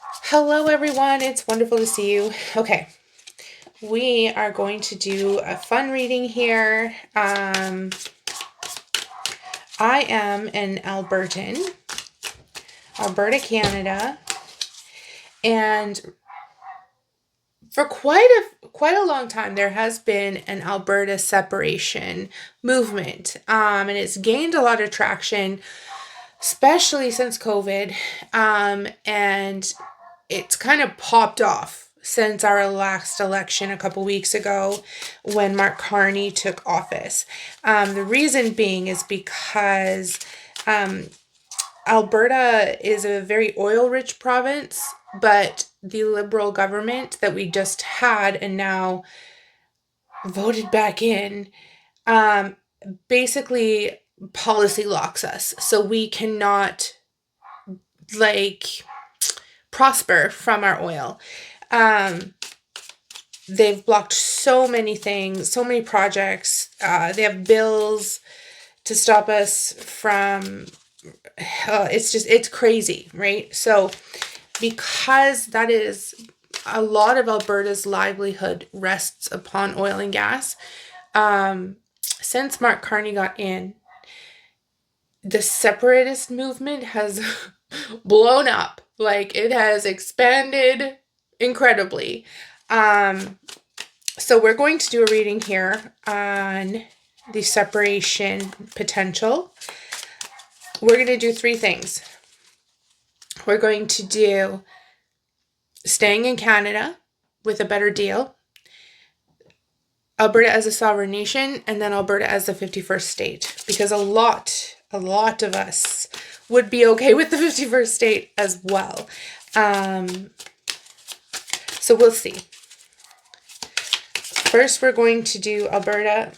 Hello, everyone. It's wonderful to see you. Okay, we are going to do a fun reading here. I am an Albertan, Alberta, Canada, and for quite a long time there has been an Alberta separation movement, and it's gained a lot of traction, especially since COVID, and it's kind of popped off since our last election a couple weeks ago when Mark Carney took office. The reason being is because Alberta is a very oil-rich province, but the Liberal government that we just had and now voted back in basically policy locks us. So we cannot, prosper from our oil. They've blocked so many things, so many projects. They have bills to stop us from, it's crazy, right? So because that is a lot of Alberta's livelihood rests upon oil and gas, since Mark Carney got in, the separatist movement has blown up. Like, it has expanded incredibly. So we're going to do a reading here on the separation potential. We're going to do three things. We're going to do staying in Canada with a better deal, Alberta as a sovereign nation, and then Alberta as the 51st state, because a lot of us would be okay with the 51st state as well. So we'll see. First, we're going to do Alberta.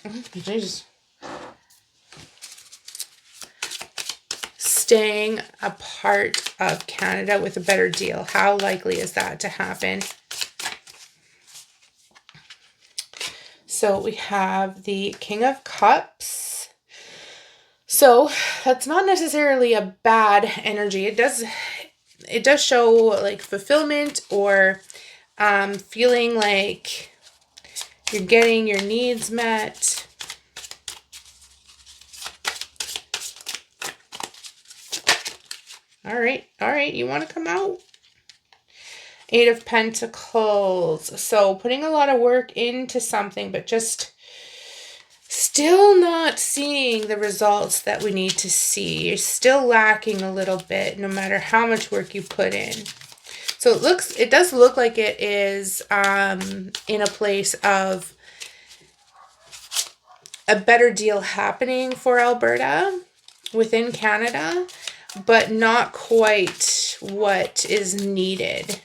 Staying a part of Canada with a better deal. How likely is that to happen? So we have the King of Cups. So that's not necessarily a bad energy. It does show like fulfillment or feeling like you're getting your needs met. All right, you want to come out? Eight of Pentacles. So putting a lot of work into something, but just still not seeing the results that we need to see. You're still lacking a little bit, no matter how much work you put in. So it does look like it is in a place of a better deal happening for Alberta within Canada, but not quite what is needed.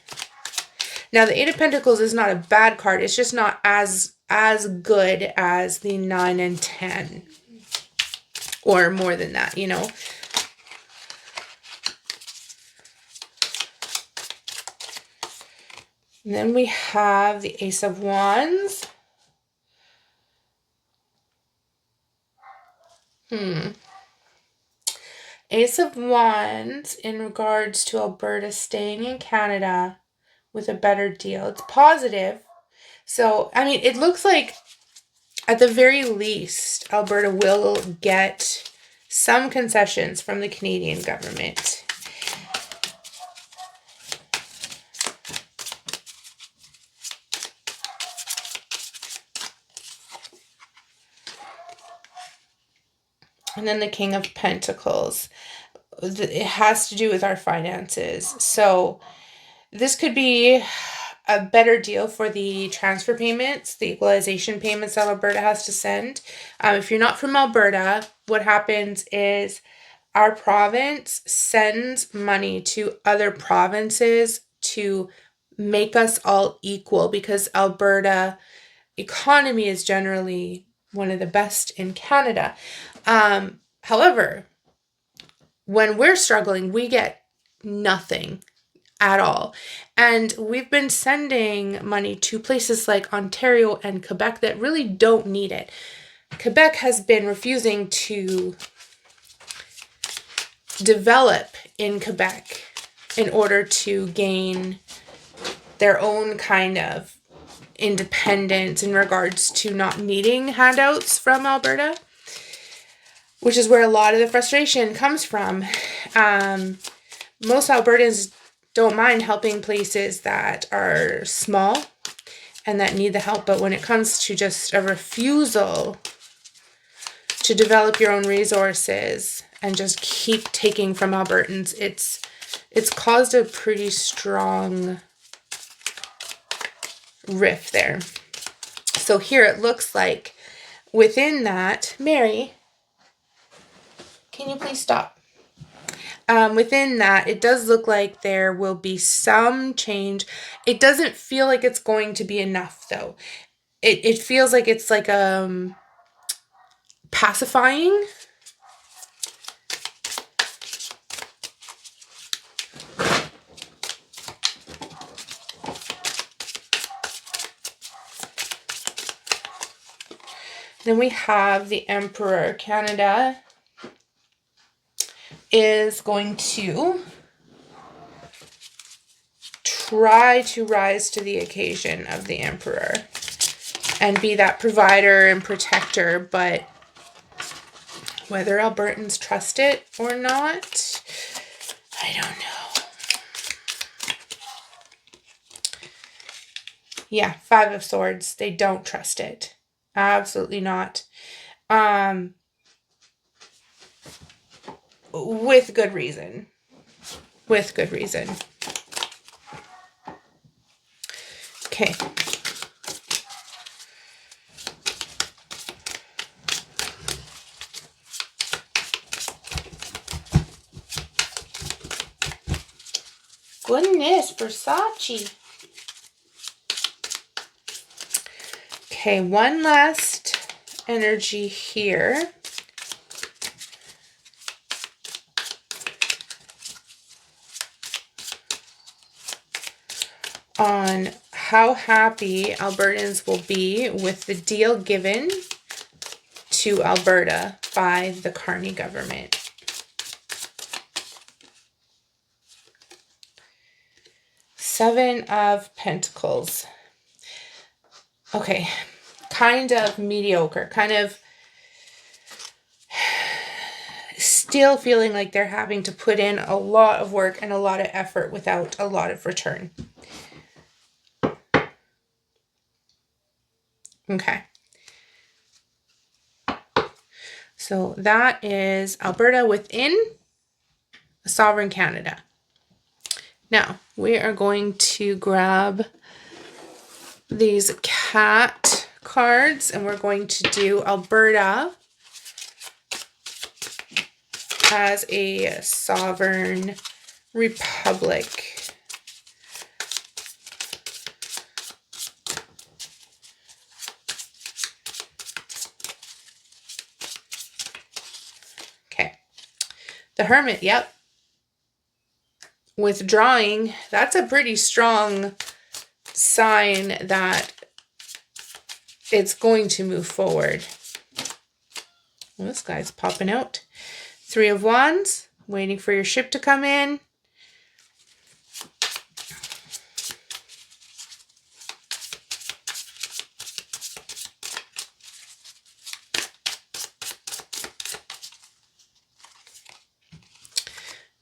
Now, the Eight of Pentacles is not a bad card. It's just not as good as the 9 and 10. Or more than that, you know. And then we have the Ace of Wands. Ace of Wands in regards to Alberta staying in Canada with a better deal. It's positive. So, I mean, it looks like at the very least, Alberta will get some concessions from the Canadian government. And then the King of Pentacles. It has to do with our finances. So this could be a better deal for the transfer payments, the equalization payments that Alberta has to send. If you're not from Alberta, what happens is our province sends money to other provinces to make us all equal, because Alberta economy is generally one of the best in Canada. However, when we're struggling, we get nothing at all. And we've been sending money to places like Ontario and Quebec that really don't need it. Quebec has been refusing to develop in Quebec in order to gain their own kind of independence in regards to not needing handouts from Alberta, which is where a lot of the frustration comes from. Most Albertans don't mind helping places that are small and that need the help, but when it comes to just a refusal to develop your own resources and just keep taking from Albertans, it's caused a pretty strong rift there. So here it looks like within that, Mary, can you please stop? Within that, it does look like there will be some change. It doesn't feel like it's going to be enough, though. It feels like it's like pacifying. Then we have the Emperor. Canada is going to try to rise to the occasion of the Emperor and be that provider and protector, but whether Albertans trust it or not, I don't know. Yeah, Five of Swords. They don't trust it. Absolutely not. With good reason. With good reason. Okay. Goodness, Versace. Okay, one last energy here. On how happy Albertans will be with the deal given to Alberta by the Carney government. Seven of Pentacles. Okay, kind of mediocre, kind of still feeling like they're having to put in a lot of work and a lot of effort without a lot of return. Okay. So that is Alberta within a sovereign Canada. Now, we are going to grab these cat cards and we're going to do Alberta as a sovereign republic. Okay. The Hermit, yep. Withdrawing, that's a pretty strong sign that it's going to move forward. Well, this guy's popping out. Three of Wands, waiting for your ship to come in.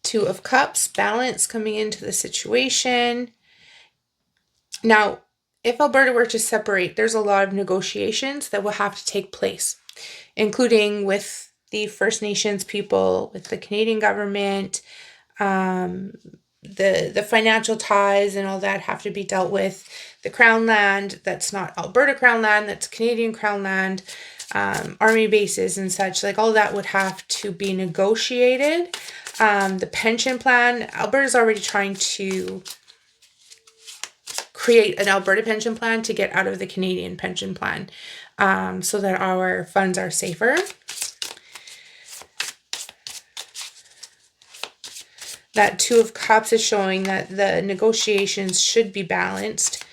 Two of Cups, balance coming into the situation. Now, if Alberta were to separate, there's a lot of negotiations that will have to take place, including with the First Nations people, with the Canadian government, the financial ties and all that have to be dealt with. The Crown land, that's not Alberta Crown land, that's Canadian Crown land, army bases and such, like all that would have to be negotiated. The pension plan, Alberta's already trying to create an Alberta pension plan to get out of the Canadian pension plan, so that our funds are safer. That Two of Cups is showing that the negotiations should be balanced,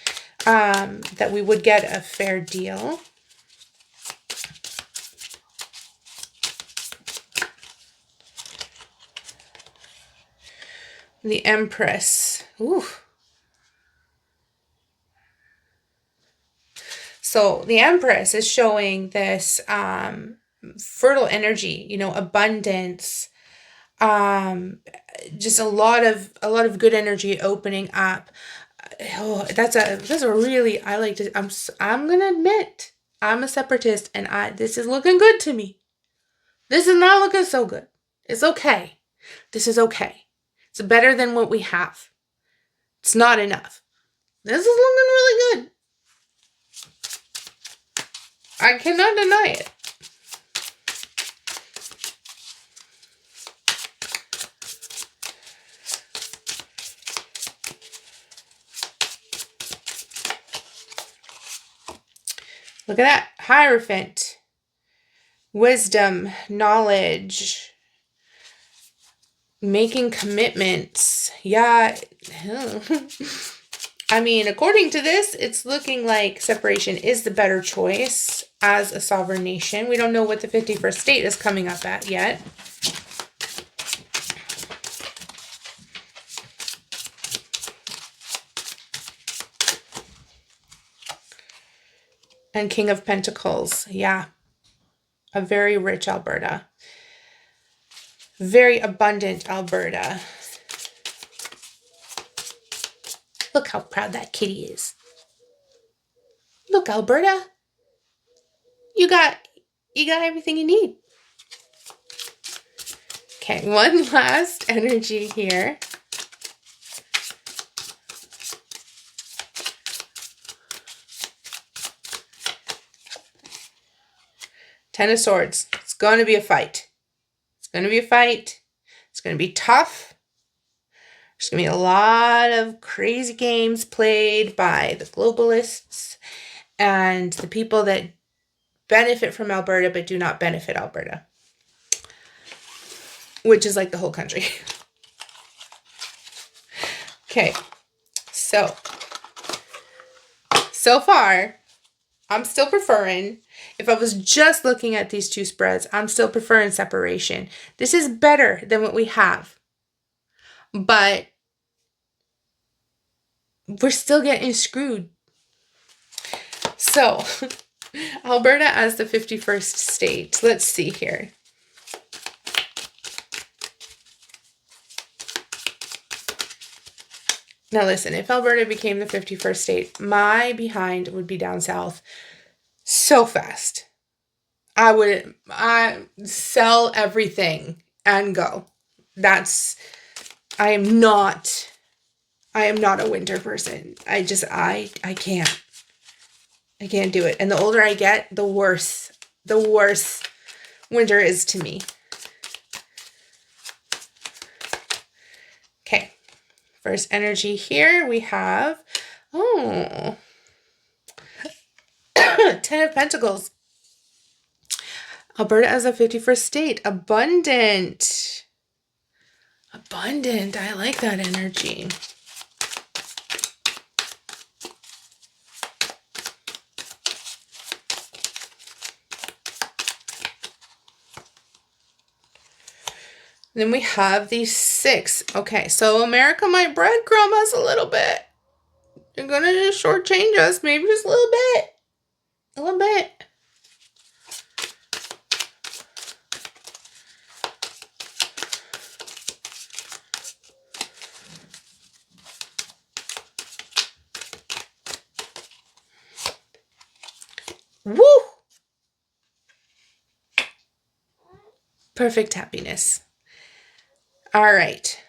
that we would get a fair deal. The Empress. Ooh. So the Empress is showing this fertile energy, abundance, just a lot of good energy opening up. Oh, that's a really, I like to, I'm gonna admit I'm a separatist, and this is looking good to me. This is not looking so good. It's okay. This is okay. It's better than what we have. It's not enough. This is looking really good. I cannot deny it. Look at that. Hierophant. Wisdom, knowledge, making commitments. Yeah. I mean, according to this, it's looking like separation is the better choice as a sovereign nation. We don't know what the 51st state is coming up at yet. And King of Pentacles. Yeah. A very rich Alberta. Very abundant Alberta. Look how proud that kitty is. Look, Alberta. You got everything you need. Okay, one last energy here. Ten of Swords. It's going to be a fight. It's going to be a fight. It's going to be tough. There's going to be a lot of crazy games played by the globalists and the people that benefit from Alberta but do not benefit Alberta, which is like the whole country. Okay, so far, I'm still preferring, if I was just looking at these two spreads, I'm still preferring separation. This is better than what we have. But we're still getting screwed. So, Alberta as the 51st state. Let's see here. Now listen, if Alberta became the 51st state, my behind would be down south so fast. I sell everything and go. I am not a winter person. I can't. I can't do it. And the older I get, the worse winter is to me. Okay. First energy here we have, 10 of Pentacles. Alberta as a 51st state. Abundant. Abundant. I like that energy. Then we have these 6. Okay, so America might breadcrumb us a little bit. You're going to just shortchange us, maybe just a little bit. A little bit. Woo! Perfect happiness. All right.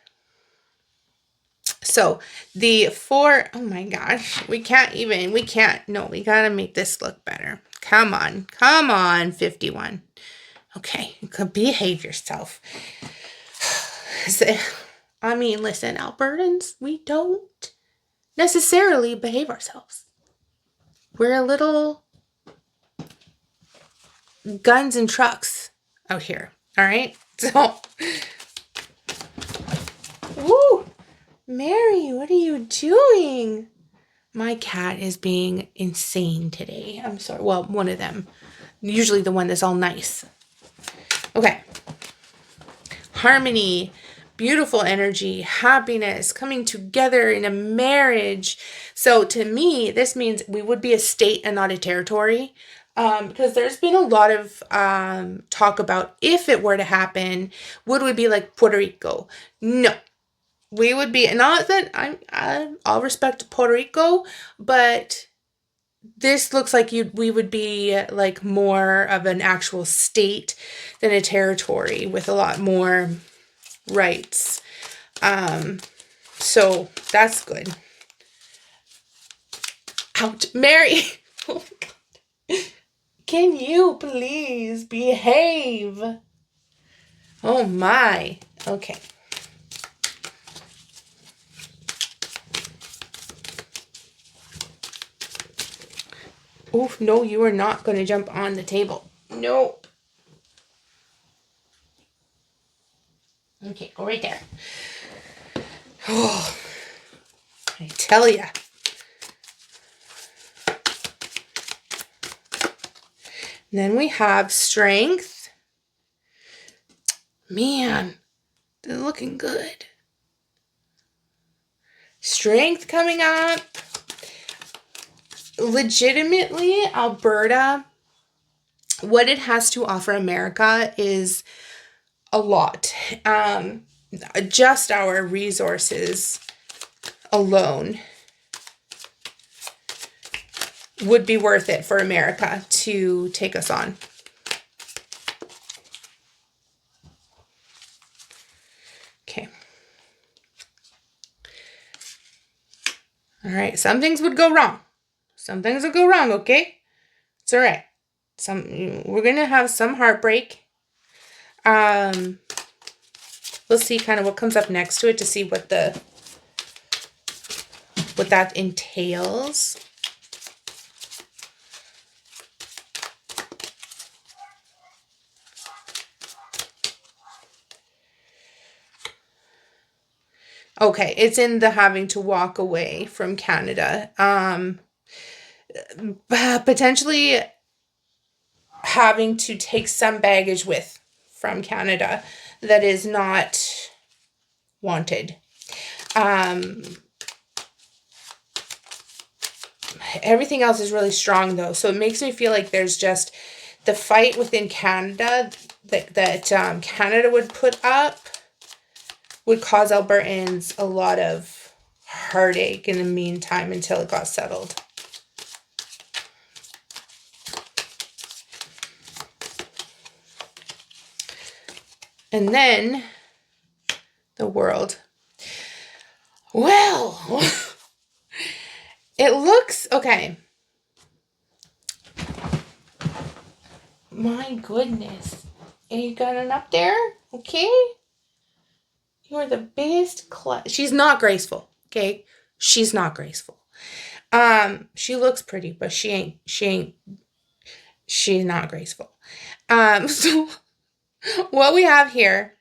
So the 4, oh my gosh, we can't, no, we got to make this look better. Come on, 51. Okay, you could behave yourself. I mean, listen, Albertans, we don't necessarily behave ourselves. We're a little guns and trucks out here, all right? So, woo! Mary, what are you doing? My cat is being insane today. I'm sorry. Well, one of them. Usually the one that's all nice. Okay. Harmony, beautiful energy, happiness, coming together in a marriage. So to me, this means we would be a state and not a territory. Because there's been a lot of talk about if it were to happen, would we be like Puerto Rico? No, we would be, not that I'll respect Puerto Rico, but this looks like we would be like more of an actual state than a territory with a lot more rights. So that's good. Ouch, Mary. Oh my God. Can you please behave? Oh my. Okay. Oof, no, you are not going to jump on the table. No. Okay, go right there. Oh, I tell ya. Then we have strength. Man, they're looking good. Strength coming up. Legitimately, Alberta, what it has to offer America is a lot. Just our resources alone would be worth it for America to take us on. Okay. All right. Some things would go wrong. Some things will go wrong, okay? It's all right. We're going to have some heartbreak. We'll see kind of what comes up next to it to see what that entails. Okay, it's in the having to walk away from Canada. Potentially having to take some baggage with from Canada that is not wanted. Everything else is really strong though, so it makes me feel like there's just the fight within Canada that Canada would put up would cause Albertans a lot of heartache in the meantime until it got settled. And then the world. Well, it looks okay. My goodness. You got it up there? Okay. You are the biggest she's not graceful. Okay. She's not graceful. She looks pretty, but she's not graceful. So what we have here,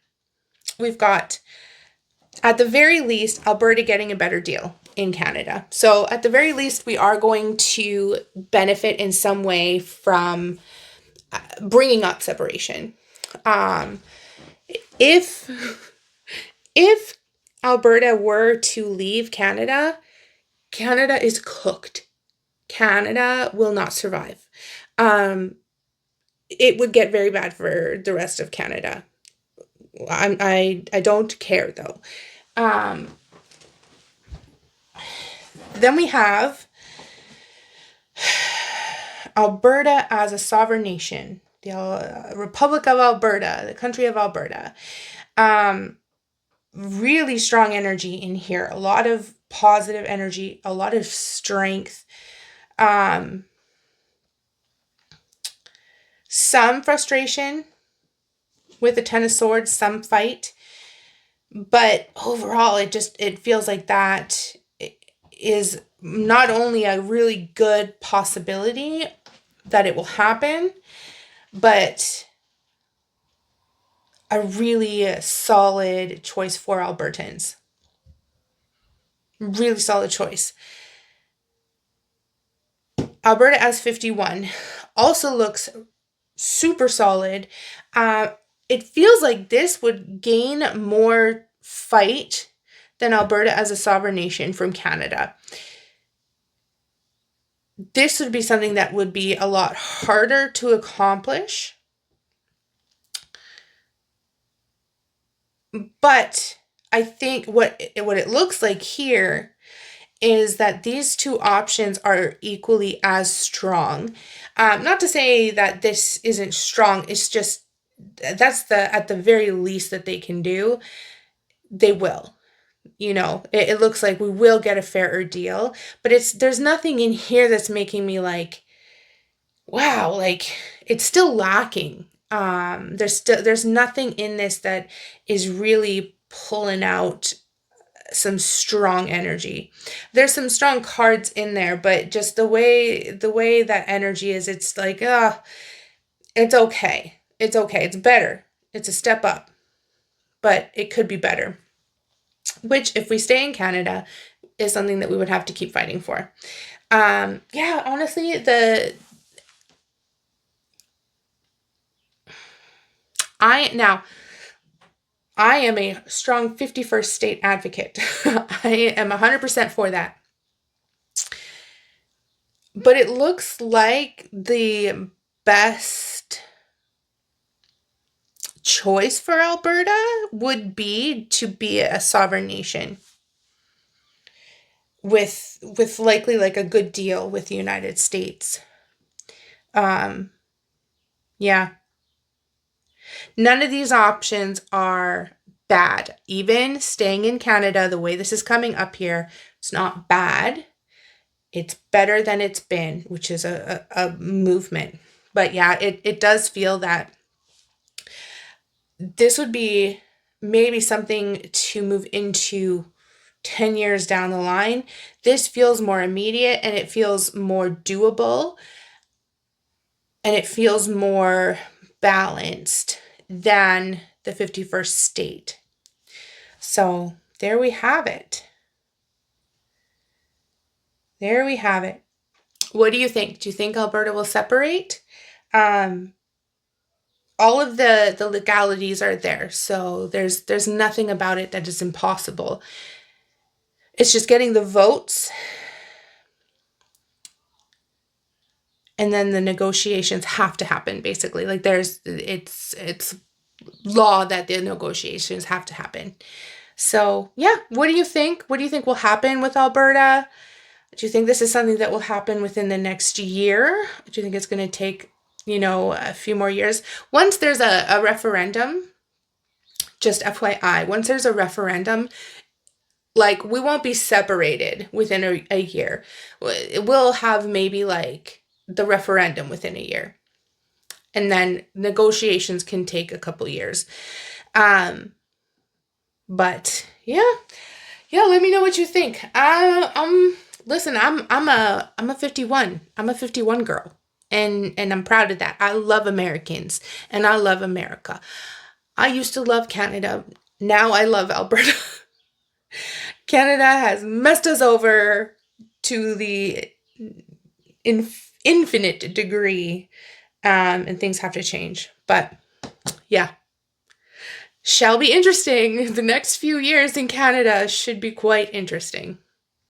we've got, at the very least, Alberta getting a better deal in Canada. So at the very least, we are going to benefit in some way from bringing up separation. If Alberta were to leave Canada, Canada is cooked. Canada will not survive. It would get very bad for the rest of Canada. I don't care though. Then we have Alberta as a sovereign nation, the Republic of Alberta, the country of Alberta. Really strong energy in here, a lot of positive energy, a lot of strength. Some frustration with the Ten of Swords, some fight, but overall it feels like that is not only a really good possibility that it will happen, but a really solid choice for Albertans. Really solid choice. Alberta as 51 also looks super solid. It feels like this would gain more fight than Alberta as a sovereign nation from Canada. This would be something that would be a lot harder to accomplish. But I think what it looks like here is that these two options are equally as strong. Not to say that this isn't strong, it's just that's at the very least that they can do. They will. It looks like we will get a fairer deal, but there's nothing in here that's making me like, wow, like it's still lacking. There's nothing in this that is really pulling out some strong energy. There's some strong cards in there, but just the way that energy is, it's like, it's okay. It's okay. It's better. It's a step up, but it could be better. Which, if we stay in Canada, is something that we would have to keep fighting for. Yeah, honestly, I am a strong 51st state advocate. I am 100% for that. But it looks like the best choice for Alberta would be to be a sovereign nation with likely like a good deal with the United States. Yeah. None of these options are bad. Even staying in Canada, the way this is coming up here, it's not bad. It's better than it's been, which is a movement. But yeah, it does feel that this would be maybe something to move into 10 years down the line. This feels more immediate, and it feels more doable, and it feels more balanced than the 51st state. So there we have it. There we have it. What do you think? Do you think Alberta will separate? All of the legalities are there, so there's nothing about it that is impossible. It's just getting the votes, and then the negotiations have to happen, basically. Like it's law that the negotiations have to happen. So yeah, what do you think? What do you think will happen with Alberta? Do you think this is something that will happen within the next year? Do you think it's going to take, a few more years? Once there's a referendum, just FYI, once there's a referendum, like, we won't be separated within a year. We'll have maybe like the referendum within a year. And then negotiations can take a couple years. But yeah, let me know what you think. Listen, I'm a 51. I'm a 51 girl, and I'm proud of that. I love Americans, and I love America. I used to love Canada. Now I love Alberta. Canada has messed us over to the infinite degree, and things have to change. But yeah, shall be interesting. The next few years in Canada should be quite interesting.